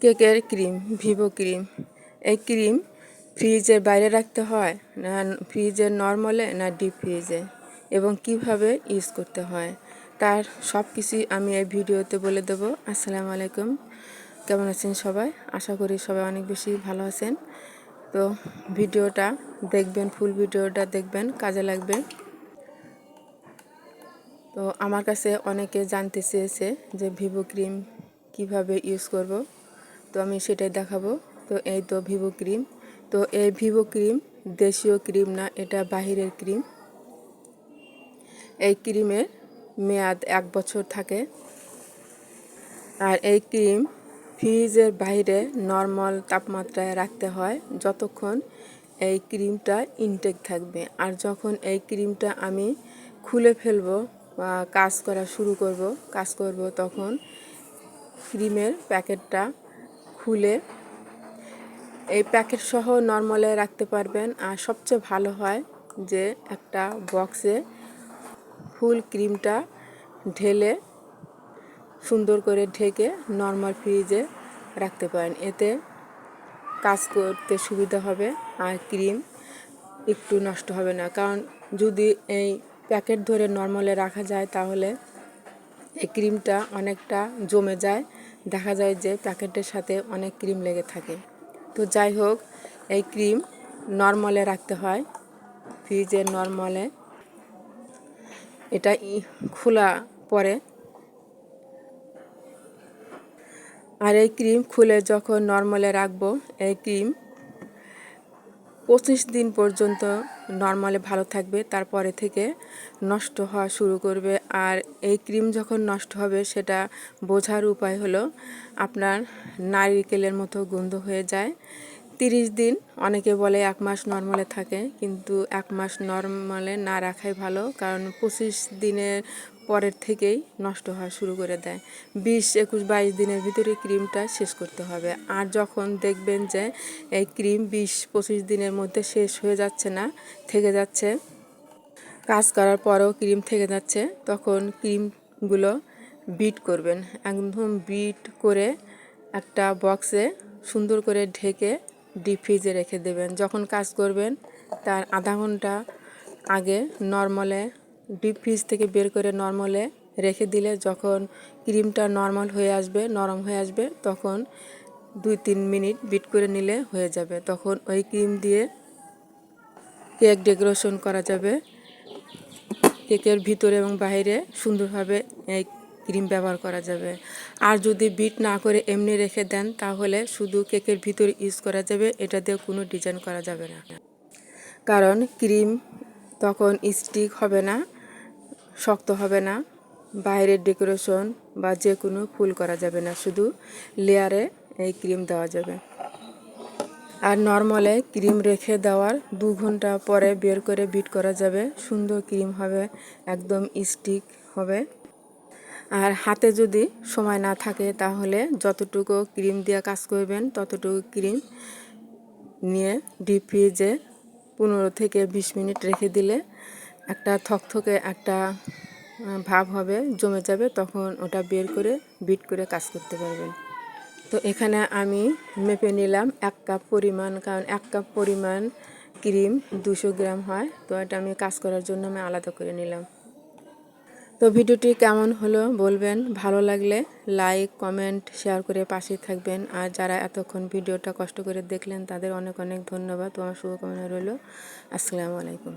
কেকের cream, Vivo cream. এই cream ফ্রিজের বাইরে রাখতে হয় না ফ্রিজের নরমালে না ডিপ ফ্রিজে, এবং কিভাবে ইউজ করতে হয় তার সব কিছুই আমি এই ভিডিওতে বলে দেবো। আসসালামু আলাইকুম, কেমন আছেন সবাই? আশা করি সবাই অনেক বেশি ভালো আছেন। তো ভিডিওটা দেখবেন, ফুল ভিডিওটা দেখবেন, কাজে লাগবে। তো আমার কাছে অনেকে জানতে চেয়েছে যে ভিভো ক্রিম কিভাবে ইউজ করব, তো আমি সেটাই দেখাবো। তো এই তো ভিভো ক্রিম। তো এই ভিভো ক্রিম দেশীয় ক্রিম না, এটা বাহিরের ক্রিম। এই ক্রিমের মেয়াদ 1 বছর থাকে। আর এই ক্রিম ফ্রিজের বাইরে নর্মাল তাপমাত্রায় রাখতে হয় যতক্ষণ এই ক্রিমটা ইনটেক থাকবে। আর যখন এই ক্রিমটা আমি খুলে ফেলবো বা কাজ করব তখন ক্রিমের প্যাকেটটা খুলে এই প্যাকেট সহ নরমালে রাখতে পারবেন। আর সবচেয়ে ভালো হয় যে একটা বক্সে ফুল ক্রিমটা ঢেলে সুন্দর করে ঢেকে নরমাল ফ্রিজে রাখতে পারেন, এতে কাজ করতে সুবিধা হবে আর ক্রিম একটু নষ্ট হবে না। কারণ যদি এই প্যাকেট ধরে নরমালে রাখা যায় তাহলে এই ক্রিমটা অনেকটা জমে যায়, দেখা যায় যে প্যাকেটের সাথে অনেক ক্রিম লেগে থাকে। তো যাই হোক, এই ক্রিম নরমালে রাখতে হয়, ফ্রিজের নরমালে। এটা খোলা পরে, আর এই ক্রিম খুলে যখন নরমালে রাখবো, এই ক্রিম 25 দিন পর্যন্ত নরমালে ভালো থাকবে, তারপরে থেকে নষ্ট হওয়া শুরু করবে। আর এই ক্রিম যখন নষ্ট হবে সেটা বোঝার উপায় হলো আপনার নারকেলের মতো গন্ধ হয়ে যায়। 30 দিন, অনেকে বলে 1 মাস নরমালে থাকে, কিন্তু 1 মাস নরমালে না রাখাই ভালো, কারণ 25 দিনের পরের থেকেই নষ্ট হওয়া শুরু করে দেয়। 20, 21, 22 দিনের ভিতরে ক্রিমটা শেষ করতে হবে। আর যখন দেখবেন যে এই ক্রিম 20-25 দিনের মধ্যে শেষ হয়ে যাচ্ছে না, থেকে যাচ্ছে, কাজ করার পরেও ক্রিম থেকে যাচ্ছে, তখন ক্রিমগুলো বিট করবেন। একদম বিট করে একটা বক্সে সুন্দর করে ঢেকে ডিপ ফ্রিজে রেখে দেবেন। যখন কাজ করবেন তার আধা ঘন্টা আগে নরমালে ডিপ ফ্রিজ থেকে বের করে নরমালে রেখে দিলে যখন ক্রিমটা নরমাল হয়ে আসবে, নরম হয়ে আসবে, তখন 2-3 মিনিট বিট করে নিলে হয়ে যাবে। তখন ওই ক্রিম দিয়ে কেক ডেকোরেশন করা যাবে। কেকের ভিতরে এবং বাইরে সুন্দরভাবে এই ক্রিম ব্যবহার করা যাবে। আর যদি বিট না করে এমনি রেখে দেন তাহলে শুধু কেকের ভিতরে ইউজ করা যাবে, এটা দিয়ে কোনো ডিজাইন করা যাবে না, কারণ ক্রিম তখন স্টিক হবে না, শক্ত হবে না, বাইরের ডেকোরেশন বা যে কোনো ফুল করা যাবে না, শুধু লেয়ারে এই ক্রিম দেওয়া যাবে। আর নরমালে ক্রিম রেখে দেওয়ার 2 ঘন্টা পরে বের করে বিট করা যাবে, সুন্দর ক্রিম হবে, একদম স্টিক হবে। আর হাতে যদি সময় না থাকে তাহলে যতটুকু ক্রিম দিয়ে কাজ করবেন ততটুকু ক্রিম নিয়ে ডিপ ফ্রিজে 15 থেকে 20 মিনিট রেখে দিলে একটা থকথকে একটা ভাব হবে, জমে যাবে, তখন ওটা বের করে বিট করে কাজ করতে পারবেন। তো এখানে আমি মেপে নিলাম 1 কাপ পরিমাণ, কারণ 1 কাপ পরিমাণ ক্রিম 200 গ্রাম হয়, তো এটা আমি কাজ করার জন্য আমি আলাদা করে নিলাম। তো ভিডিওটি কেমন হলো বলবেন, ভালো লাগলে লাইক, কমেন্ট, শেয়ার করে পাশে থাকবেন। আর যারা এতক্ষণ ভিডিওটা কষ্ট করে দেখলেন তাদের অনেক অনেক ধন্যবাদ। তোমার শুভকামনা রইল। আসসালামু আলাইকুম।